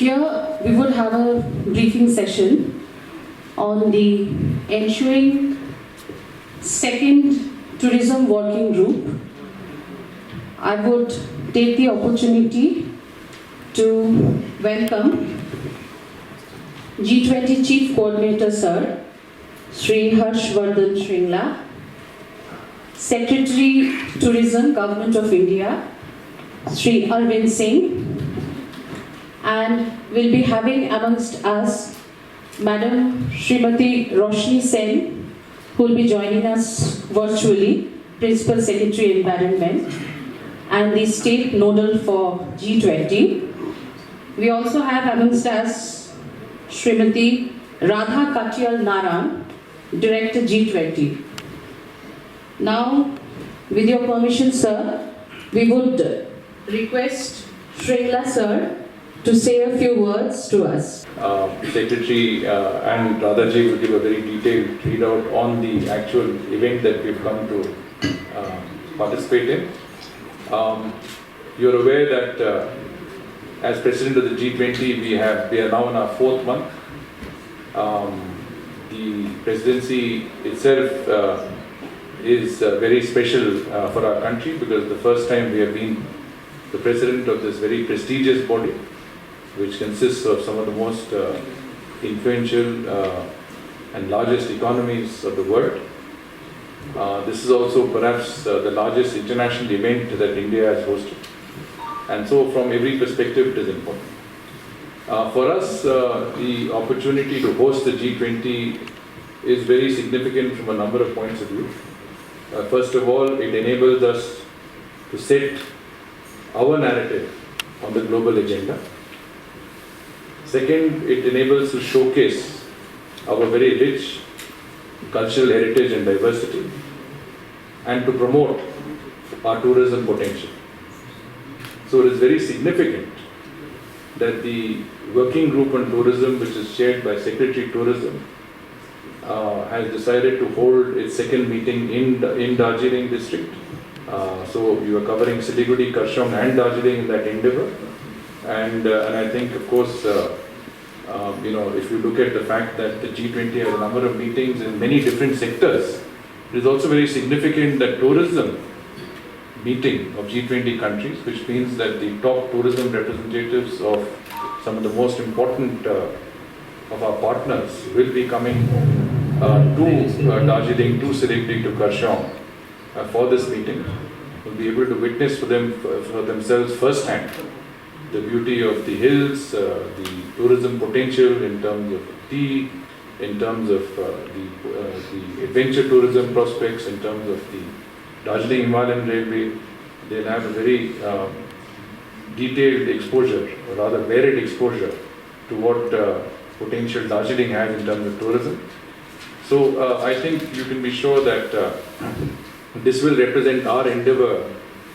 Here we would have a briefing session on the ensuing second tourism working group. I would take the opportunity to welcome G20 Chief Coordinator Sir, Sri Harshvardhan Shringla, Secretary Tourism, Government of India, Sri Arvind Singh, and we'll be having amongst us Madam Srimati Roshni Sen, who will be joining us virtually, Principal Secretary Environment, and the State Nodal for G20. We also have amongst us Srimati Radha Katyal Naran, Director G20. Now, with your permission, sir, we would request Shringla sir to say a few words to us. Secretary and Radhaji will give a very detailed readout on the actual event that we've come to participate in. You're aware that as President of the G20, we are now in our fourth month. The presidency itself is very special for our country because the first time we have been the president of this very prestigious body, which consists of some of the most influential and largest economies of the world. This is also perhaps the largest international event that India has hosted. And so from every perspective it is important. For us, the opportunity to host the G20 is very significant from a number of points of view. First of all, it enables us to set our narrative on the global agenda. Second, it enables to showcase our very rich cultural heritage and diversity and to promote our tourism potential. So it is very significant that the working group on tourism, which is chaired by Secretary Tourism, has decided to hold its second meeting in Darjeeling district. So you are covering Siliguri, Karshong and Darjeeling in that endeavor. And I think, of course, if you look at the fact that the G20 has a number of meetings in many different sectors, it is also very significant that tourism meeting of G20 countries, which means that the top tourism representatives of some of the most important of our partners will be coming to Darjeeling, to Siliguri, to Karshong for this meeting. Will be able to witness for themselves firsthand the beauty of the hills, the tourism potential in terms of tea, in terms of the adventure tourism prospects, in terms of the Darjeeling Himalayan Railway. They'll have a very detailed exposure, or rather varied exposure to what potential Darjeeling has in terms of tourism. So I think you can be sure that this will represent our endeavor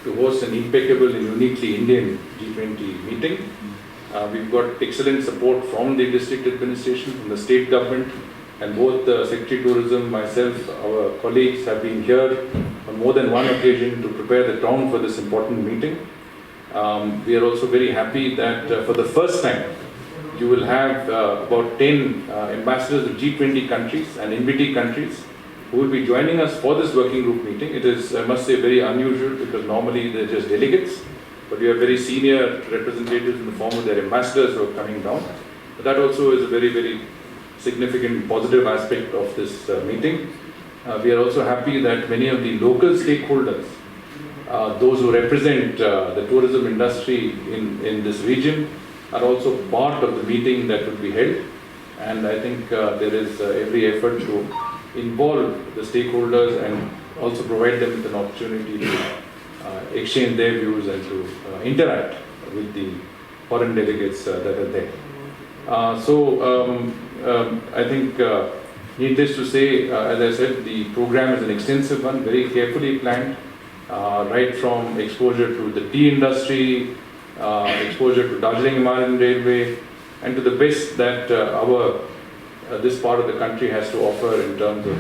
to host an impeccable and uniquely Indian G20 meeting. We've got excellent support from the district administration, from the state government, and both the Secretary Tourism, myself, our colleagues have been here on more than one occasion to prepare the ground for this important meeting. We are also very happy that for the first time, you will have about 10 ambassadors of G20 countries and NBT countries who will be joining us for this working group meeting. It is, I must say, very unusual because normally they're just delegates, but we have very senior representatives in the form of their ambassadors who are coming down. But that also is a very, very significant positive aspect of this meeting. We are also happy that many of the local stakeholders, those who represent the tourism industry in this region, are also part of the meeting that will be held. And I think there is every effort to involve the stakeholders and also provide them with an opportunity to exchange their views and to interact with the foreign delegates that are there. I think needless to say, as I said, the program is an extensive one, very carefully planned, right from exposure to the tea industry, exposure to Darjeeling Himalayan Railway, and to the best that this part of the country has to offer in terms of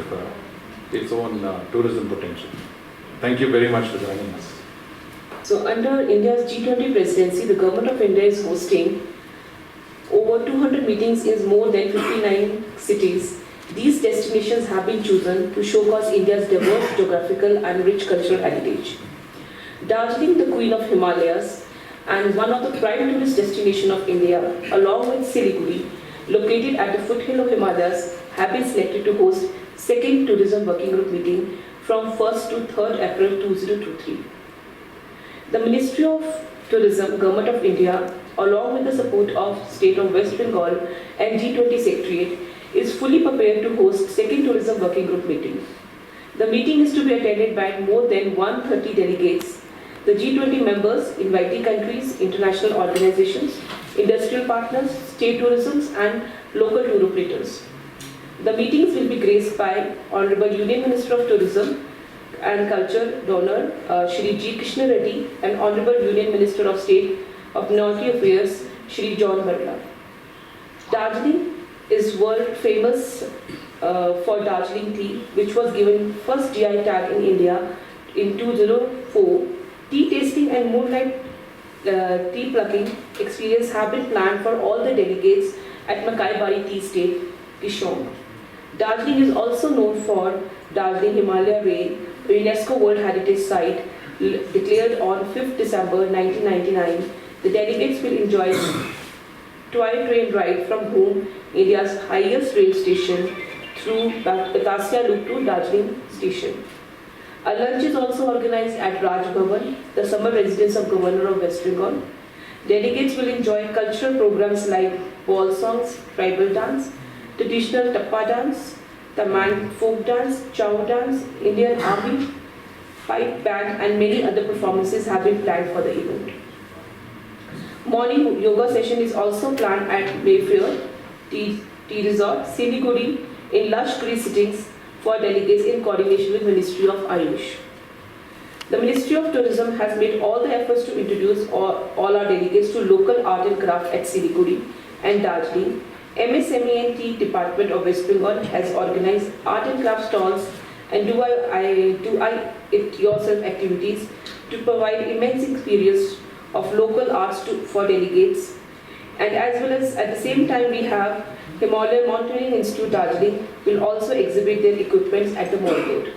its own tourism potential. Thank you very much for joining us. So under India's G20 presidency, the Government of India is hosting over 200 meetings in more than 59 cities, these destinations have been chosen to showcase India's diverse geographical and rich cultural heritage. Darjeeling, the Queen of Himalayas, and one of the prime tourist destinations of India, along with Siliguri, located at the foothill of Himalayas, have been selected to host second Tourism Working Group meeting from 1st to 3rd April 2023. The Ministry of Tourism, Government of India, along with the support of State of West Bengal and G20 Secretariat, is fully prepared to host second Tourism Working Group meeting. The meeting is to be attended by more than 130 delegates, the G20 members, invitee countries, international organizations, industrial partners, state tourisms and local tour operators. The meetings will be graced by Honorable Union Minister of Tourism and Culture Donor Shri G. Krishna Reddy and Honorable Union Minister of State of Minority Affairs Shri John Barla. Darjeeling is world famous for Darjeeling tea, which was given first GI tag in India in 2004. Tea tasting and moonlight tea plucking experience have been planned for all the delegates at Makai Bari Tea Estate, Kishon. Darjeeling is also known for Darjeeling Himalaya Rail, a UNESCO World Heritage Site declared on 5th December 1999. The delegates will enjoy toy train ride from home, India's highest rail station, through Batasia Loop to Darjeeling Station. A lunch is also organized at Raj Bhavan, the summer residence of Governor of West Bengal. Delegates will enjoy cultural programs like ball songs, tribal dance, traditional tappa dance, Tamang folk dance, chow dance, Indian Army, pipe band and many other performances have been planned for the event. Morning yoga session is also planned at Mayfair Tea Resort, Siliguri in lush green sittings for delegates in coordination with Ministry of Ayush. The Ministry of Tourism has made all the efforts to introduce all our delegates to local art and craft at Siliguri and Darjeeling. MSME and Tea Department of West Bengal has organized art and craft stalls and do it yourself activities to provide immense experience of local arts for delegates. And as well as at the same time we have Himalayan Mountaineering Institute Darjeeling will also exhibit their equipments at the mall road.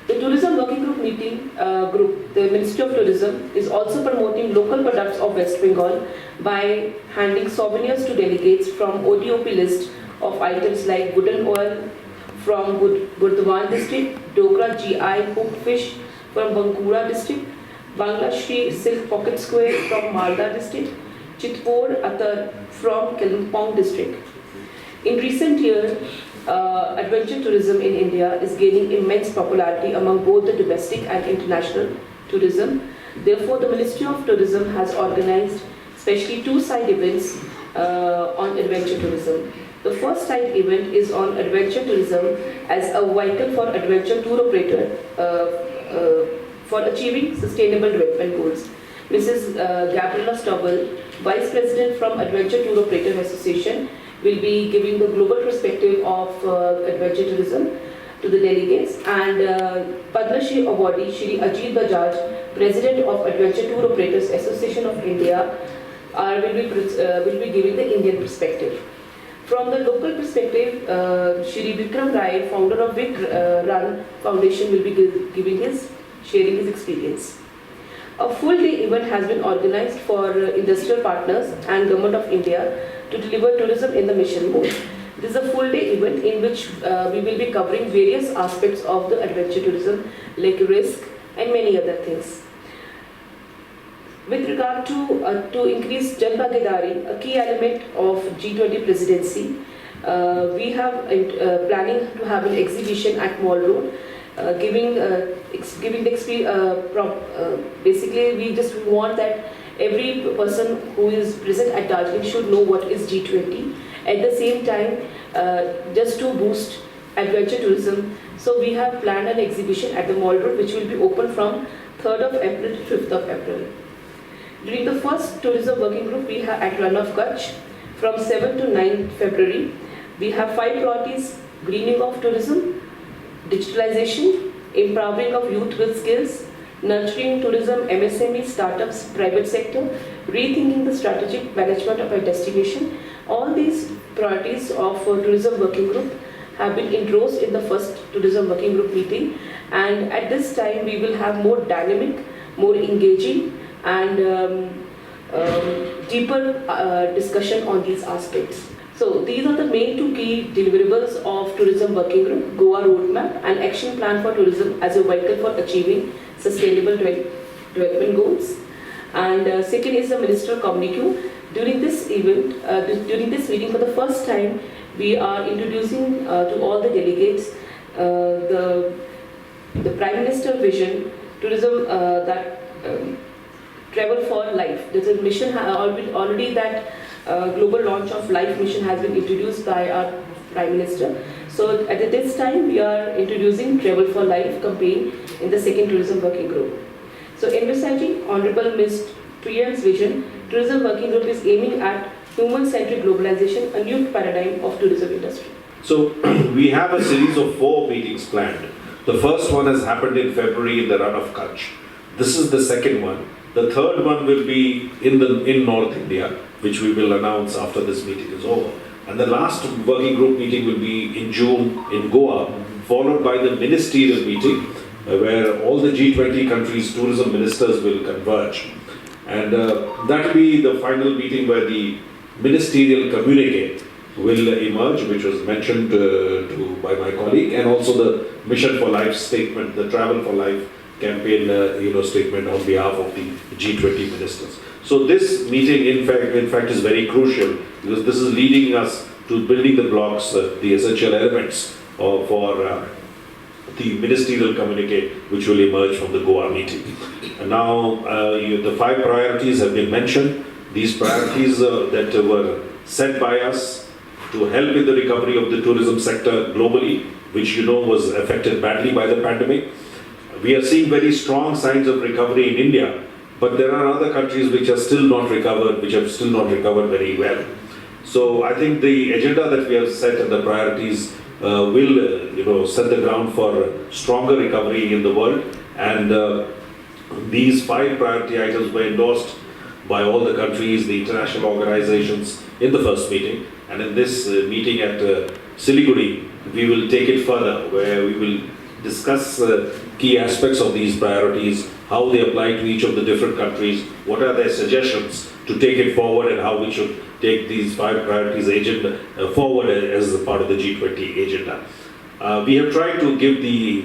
The Tourism Working Group the Ministry of Tourism is also promoting local products of West Bengal by handing souvenirs to delegates from OTOP list of items like wooden oil from Burdwan district, Dokra GI cooked fish from Bankura district, Bangladeshi silk pocket square from Malda district, Chitpur Atar from Kalimpong district. In recent years, adventure tourism in India is gaining immense popularity among both the domestic and international tourism. Therefore, the Ministry of Tourism has organized especially two side events on adventure tourism. The first side event is on adventure tourism as a vehicle for adventure tour operator for achieving sustainable development goals. Mrs. Gabriela Stubble, Vice President from Adventure Tour Operator Association, will be giving the global perspective of adventure tourism to the delegates, and Padma Shri awardee Shri Ajit Bajaj, President of Adventure Tour Operators Association of India, will be giving the Indian perspective. From the local perspective, Shri Vikram Rai, founder of Vik Run Foundation, will be sharing his experience. A full-day event has been organized for industrial partners and Government of India to deliver tourism in the mission mode. This is a full-day event in which we will be covering various aspects of the adventure tourism like risk and many other things. With regard to increase Jan Bhagidari, a key element of G20 presidency, we have planning to have an exhibition at Mall Road, giving the basically we just want that every person who is present at Darjeeling should know what is G20. At the same time, just to boost adventure tourism, so we have planned an exhibition at the Mall Road which will be open from 3rd of April to 5th of April. During the first tourism working group we have at Run of Kutch from 7th to 9th February, we have 5 priorities: greening of tourism, digitalization, empowering of youth with skills, nurturing tourism, MSME, startups, private sector rethinking the strategic management of a destination. All these priorities of tourism working group have been endorsed in the first tourism working group meeting, and at this time we will have more dynamic, more engaging and deeper discussion on these aspects. So these are the main two key deliverables of tourism working group: Goa roadmap and action plan for tourism as a vehicle for achieving sustainable development goals. And second is the minister communique. During this event, during this meeting, for the first time, we are introducing to all the delegates the Prime Minister vision, tourism that travel for life. There's a mission already that global launch of life mission has been introduced by our Prime Minister. So at this time, we are introducing travel for life campaign in the second tourism working group. So envisaging Honorable Ms. PM's vision, tourism working group is aiming at human-centric globalization, a new paradigm of tourism industry. So we have a series of 4 meetings planned. The first one has happened in February in the run of Kutch. This is the second one. The third one will be in North India, which we will announce after this meeting is over. And the last working group meeting will be in June in Goa, followed by the ministerial meeting, where all the G20 countries' tourism ministers will converge. And that will be the final meeting where the ministerial communique will emerge, which was mentioned by my colleague, and also the Mission for Life statement, the Travel for Life campaign statement on behalf of the G20 ministers. So this meeting in fact is very crucial, because this is leading us to building the blocks, the essential elements for the ministerial communique which will emerge from the Goa meeting. And now the 5 priorities have been mentioned. These priorities that were set by us to help in the recovery of the tourism sector globally, which was affected badly by the pandemic. We are seeing very strong signs of recovery in India, but there are other countries which are still not recovered, which have still not recovered very well. So I think the agenda that we have set and the priorities will set the ground for stronger recovery in the world. And these 5 priority items were endorsed by all the countries, the international organizations in the first meeting. And in this meeting at Siliguri, we will take it further, where we will discuss key aspects of these priorities, how they apply to each of the different countries, what are their suggestions to take it forward, and how we should take these 5 priorities agenda forward as a part of the G20 agenda. We have tried to give the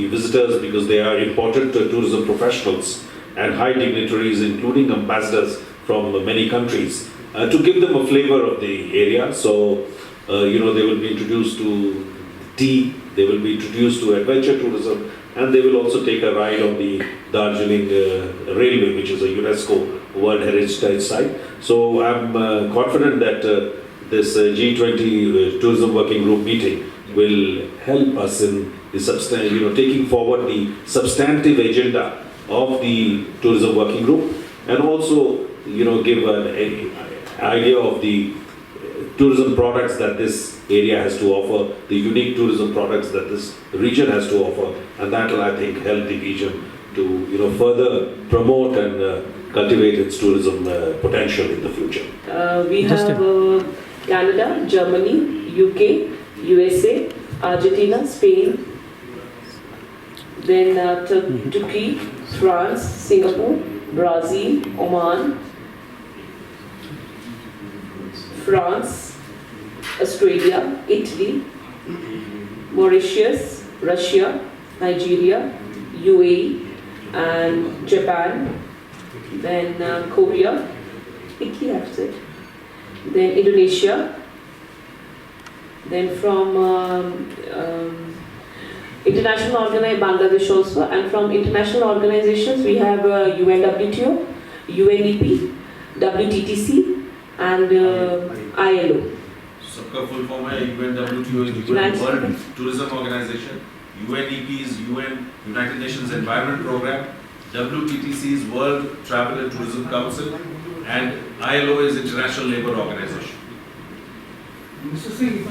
visitors, because they are important tourism professionals and high dignitaries, including ambassadors from many countries, to give them a flavor of the area. So, they will be introduced to tea, they will be introduced to adventure tourism, and they will also take a ride on the Darjeeling railway, which is a UNESCO World Heritage Site. So I'm confident that this G20 Tourism Working Group meeting will help us in the taking forward the substantive agenda of the Tourism Working Group, and also give an idea of the tourism products that this area has to offer, the unique tourism products that this region has to offer, and that will, I think, help the region to further promote and cultivate its tourism potential in the future. We have Canada, Germany, UK, USA, Argentina, Spain, then Turkey, France, Singapore, Brazil, Oman, France, Australia, Italy, Mauritius, Russia, Nigeria, UAE, and Japan, then Korea, Italy, I've said, then Indonesia, then from international organization, Bangladesh also, and from international organizations we have UNWTO, UNEP, WTTC, and ILO. सबका full form है UNWTO is UN World Tourism Organization, UNEP is UN United Nations Environment Program, WTTC is World Travel and Tourism Council, and ILO is International Labour Organization. Mr. Singh,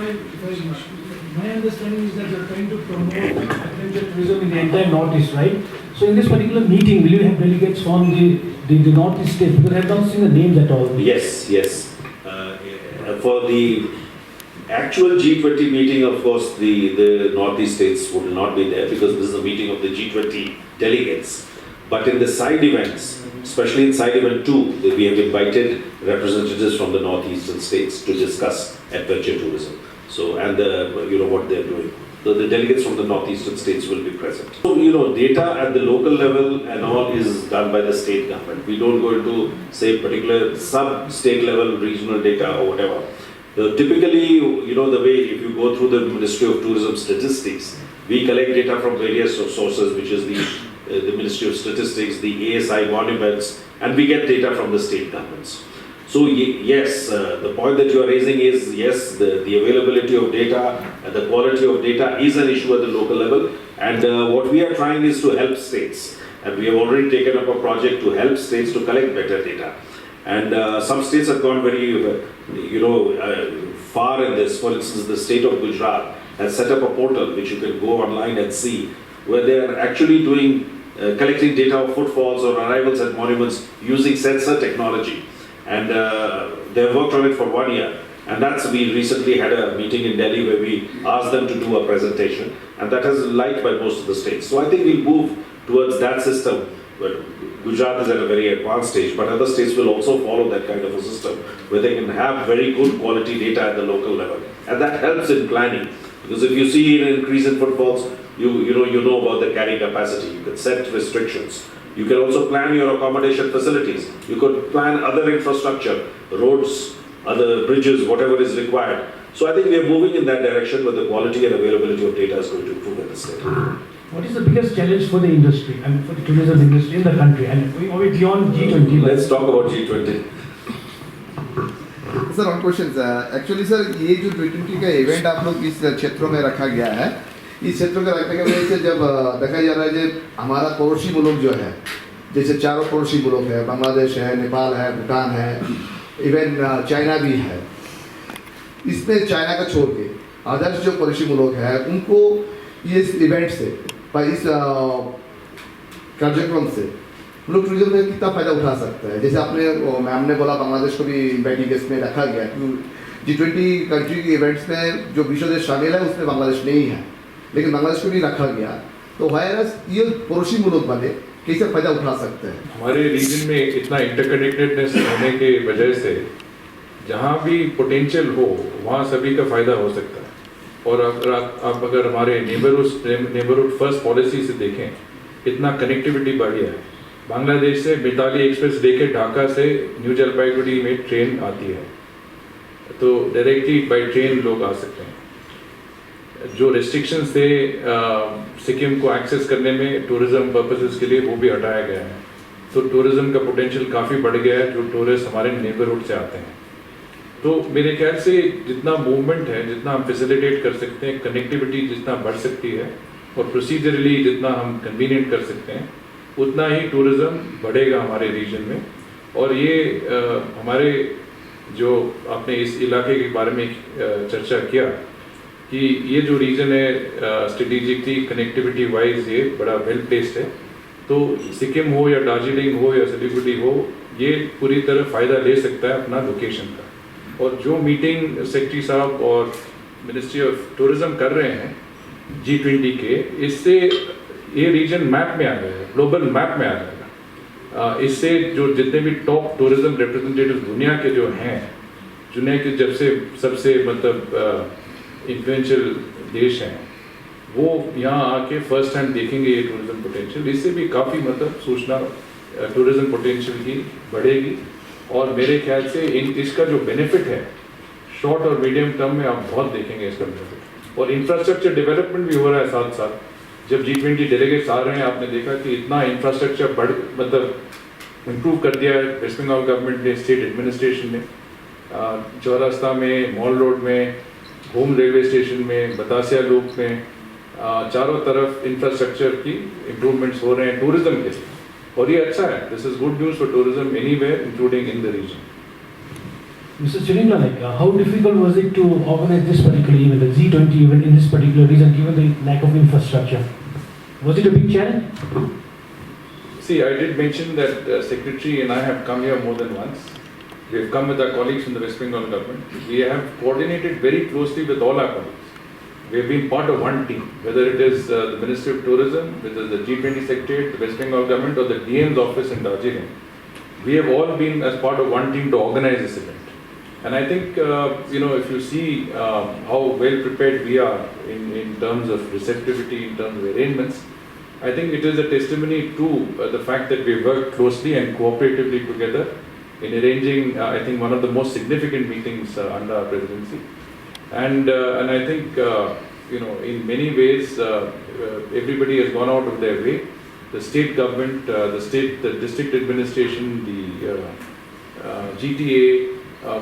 my understanding is that you are trying to promote adventure tourism in the entire Northeast, right? So in this particular meeting, will you have delegates from the Northeast states? Because I have not seen the names at all. Yes, yes. For the actual G20 meeting, of course, the Northeast states would not be there because this is a meeting of the G20 delegates. But in the side events, especially in side event 2, we have invited representatives from the Northeastern states to discuss adventure tourism. So, and what they're doing. So the delegates from the Northeastern states will be present. So, data at the local level and all is done by the state government. We don't go into, say, particular sub-state level regional data or whatever. Typically, the way if you go through the Ministry of Tourism statistics, we collect data from various sources, which is the Ministry of Statistics, the ASI monuments, and we get data from the state governments. So yes, the point that you are raising is, yes, the availability of data and the quality of data is an issue at the local level. And what we are trying is to help states. And we have already taken up a project to help states to collect better data. And some states have gone very, far in this. For instance, the state of Gujarat has set up a portal which you can go online and see, where they are actually collecting data of footfalls or arrivals at monuments using sensor technology. And they have worked on it for 1 year. And we recently had a meeting in Delhi where we asked them to do a presentation. And that has been liked by most of the states. So I think we'll move towards that system. But Gujarat is at a very advanced stage, but other states will also follow that kind of a system where they can have very good quality data at the local level. And that helps in planning. Because if you see an increase in footfalls, you know about the carrying capacity. You can set restrictions. You can also plan your accommodation facilities. You could plan other infrastructure, roads, other bridges, whatever is required. So I think we are moving in that direction, where the quality and availability of data is going to improve in the state. What is the biggest challenge for the industry, for the tourism industry in the country, and beyond G20? Let's talk about G20. Sir one question actually sir ये जो G20 का event आप लोग इस क्षेत्रों में रखा गया है, इस क्षेत्रों के रखने की वजह से जब देखा जा रहा है कि हमारा पड़ोसी मुल्क जो है, जैसे चारों पड़ोसी मुल्क है, बांग्लादेश है, नेपाल है, भूटान है, इवन चाइना भी है, इसमें चाइना का छोड़ के अदर्स जो पड़ोसी मुल्क है उनको ये इवेंट से इस कार्यक्रम से लोग टूरिज्म में कितना फायदा उठा सकते हैं? जैसे मैम ने बोला बांग्लादेश को भी इन्वाइटिंग लिस्ट में रखा गया, G20 कंट्री के इवेंट्स में जो विश्व देश शामिल है उसमें बांग्लादेश नहीं है, लेकिन बांग्लादेश को भी रखा गया, तो वायरस ये पड़ोसी मुल्क वाले कैसे फायदा उठा सकते हैं? हमारे रीजन में इतना इंटरकनेक्टेडनेस होने के वजह से जहाँ भी पोटेंशियल हो वहाँ सभी का फायदा हो सकता है। और आप अगर हमारे नेबरहुड फर्स्ट पॉलिसी से देखें, इतना कनेक्टिविटी बढ़ गया है। बांग्लादेश से मिताली एक्सप्रेस लेके ढाका से न्यू जलपाईगुड़ी में ट्रेन आती है, तो डायरेक्टली बाय ट्रेन लोग आ सकते हैं। जो रिस्ट्रिक्शंस थे सिक्किम को एक्सेस करने में टूरिज्म पर्पसेस के लिए, वो भी हटाया गया है। तो टूरिज्म का पोटेंशियल काफ़ी बढ़ गया है, जो टूरिस्ट हमारे नेबरहुड से आते हैं। तो मेरे ख्याल से जितना मूवमेंट है, जितना हम फैसिलिटेट कर सकते हैं, कनेक्टिविटी जितना बढ़ सकती है और प्रोसीजरली जितना हम कन्वीनियंट कर सकते हैं, उतना ही टूरिज्म बढ़ेगा हमारे रीजन में। और ये हमारे जो आपने इस इलाके के बारे में चर्चा किया कि ये जो रीजन है स्ट्रेटेजिकली कनेक्टिविटी वाइज ये बड़ा वेल प्लेस्ड है, तो सिक्किम हो या दार्जिलिंग हो या सिलीगुड़ी हो, ये पूरी तरह फ़ायदा ले सकता है अपना लोकेशन का। और जो मीटिंग सेक्रेटरी साहब और मिनिस्ट्री ऑफ टूरिज्म कर रहे हैं G20 के, इससे ये रीजन मैप में आ गया है, ग्लोबल मैप में आ जाएगा। इससे जो जितने भी टॉप टूरिज्म रिप्रेजेंटेटिव दुनिया के जो हैं, दुनिया के जब से सबसे मतलब इन्फ्लुएंशियल देश हैं, वो यहाँ आके फर्स्ट हैंड देखेंगे ये टूरिज्म पोटेंशियल। इससे भी काफ़ी मतलब सूचना टूरिज्म पोटेंशियल की बढ़ेगी। और मेरे ख्याल से इसका जो बेनिफिट है शॉर्ट और मीडियम टर्म में आप बहुत देखेंगे इसका बेनिफिट। और इंफ्रास्ट्रक्चर डेवलपमेंट भी हो रहा है साथ साथ। जब G20 डेलीगेट्स आ रहे हैं, आपने देखा कि इतना इंफ्रास्ट्रक्चर मतलब इम्प्रूव कर दिया है वेस्ट बंगाल गवर्नमेंट ने, स्टेट एडमिनिस्ट्रेशन ने। चौरास्ता में, मॉल रोड में, होम रेलवे स्टेशन में, बतासिया लूप में, चारों तरफ इंफ्रास्ट्रक्चर की इम्प्रूवमेंट्स हो रहे हैं टूरिज्म के लिए। और ये अच्छा है, this is good news for tourism anywhere including in the region. Mr. Chirindra, how difficult was it to organize this particular event, the G20 event in this particular region, given the lack of infrastructure? Was it a big challenge? See, I did mention that Secretary and I have come here more than once. We have come with our colleagues from the West Bengal government. We have coordinated very closely with all our colleagues. We have been part of one team, whether it is the Ministry of Tourism, whether the G20 Secretariat, the West Bengal government or the DM's office in Darjeeling. We have all been as part of one team to organize this event. And I think, if you see how well prepared we are in terms of receptivity, in terms of arrangements, I think it is a testimony to the fact that we worked closely and cooperatively together in arranging, I think, one of the most significant meetings under our presidency. And I think, in many ways, everybody has gone out of their way. The state government, the district administration, the GTA,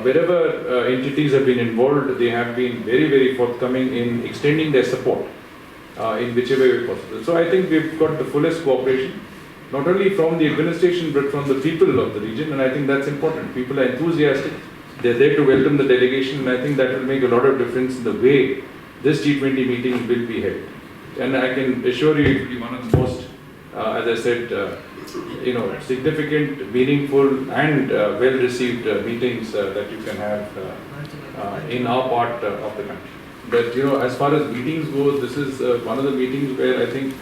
wherever entities have been involved, they have been very, very forthcoming in extending their support in whichever way possible. So I think we've got the fullest cooperation, not only from the administration, but from the people of the region, and I think that's important. People are enthusiastic. They're there to welcome the delegation, and I think that will make a lot of difference in the way this G20 meeting will be held. And I can assure you, it will be one of the most, as I said, significant, meaningful, and well-received meetings that you can have in our part of the country. But as far as meetings go, this is one of the meetings where I think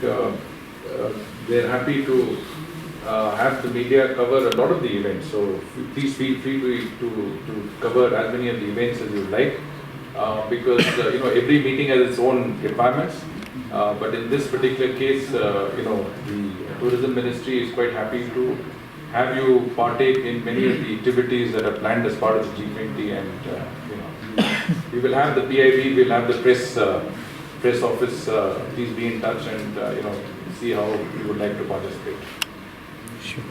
they're happy to have the media cover a lot of the events. So please feel free to cover as many of the events as you like, because every meeting has its own requirements. But in this particular case, the Tourism Ministry is quite happy to have you partake in many of the activities that are planned as part of the G20, and we will have the PIB, we'll have the press office. Please be in touch and see how you would like to participate. Sure.